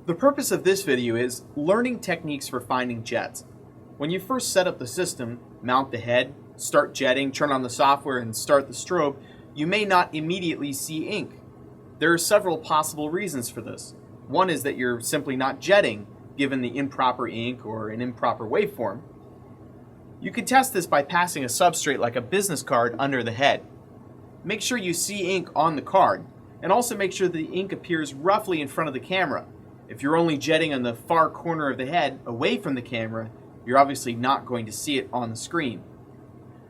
The purpose of this video is learning techniques for finding jets. When you first set up the system, mount the head, start jetting, turn on the software, and start the strobe, you may not immediately see ink. There are several possible reasons for this. One is that you're simply not jetting, given the improper ink or an improper waveform. You can test this by passing a substrate like a business card under the head. Make sure you see ink on the card, and also make sure the ink appears roughly in front of the camera. If you're only jetting on the far corner of the head, away from the camera, you're obviously not going to see it on the screen.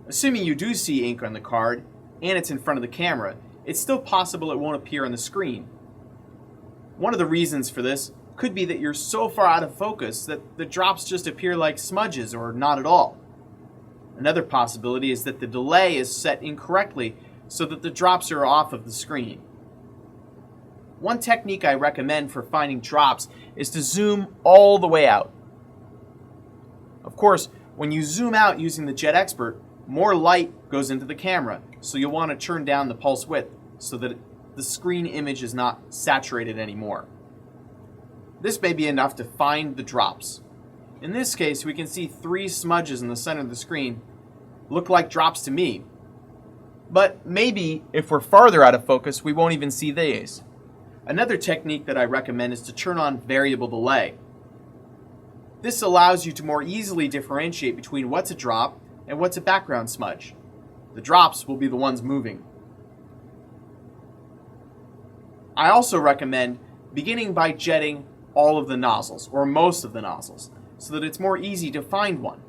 Assuming you do see ink on the card, and it's in front of the camera, it's still possible it won't appear on the screen. One of the reasons for this could be that you're so far out of focus that the drops just appear like smudges or not at all. Another possibility is that the delay is set incorrectly so that the drops are off of the screen. One technique I recommend for finding drops is to zoom all the way out. Of course, when you zoom out using the JetXpert, more light goes into the camera, so you'll want to turn down the pulse width so that the screen image is not saturated anymore. This may be enough to find the drops. In this case, we can see 3 smudges in the center of the screen. Look like drops to me. But maybe if we're farther out of focus, we won't even see these. Another technique that I recommend is to turn on variable delay. This allows you to more easily differentiate between what's a drop and what's a background smudge. The drops will be the ones moving. I also recommend beginning by jetting all of the nozzles, or most of the nozzles, so that it's more easy to find one.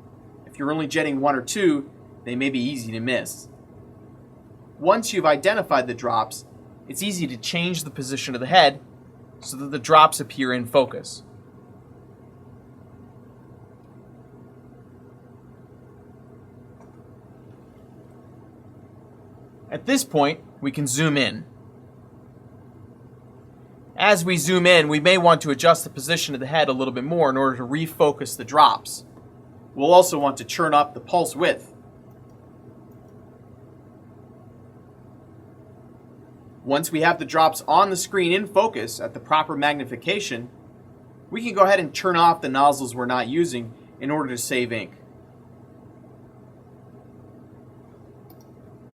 If you're only jetting 1 or 2, they may be easy to miss. Once you've identified the drops, it's easy to change the position of the head so that the drops appear in focus. At this point, we can zoom in. As we zoom in, we may want to adjust the position of the head a little bit more in order to refocus the drops. We'll also want to turn up the pulse width. Once we have the drops on the screen in focus at the proper magnification, we can go ahead and turn off the nozzles we're not using in order to save ink.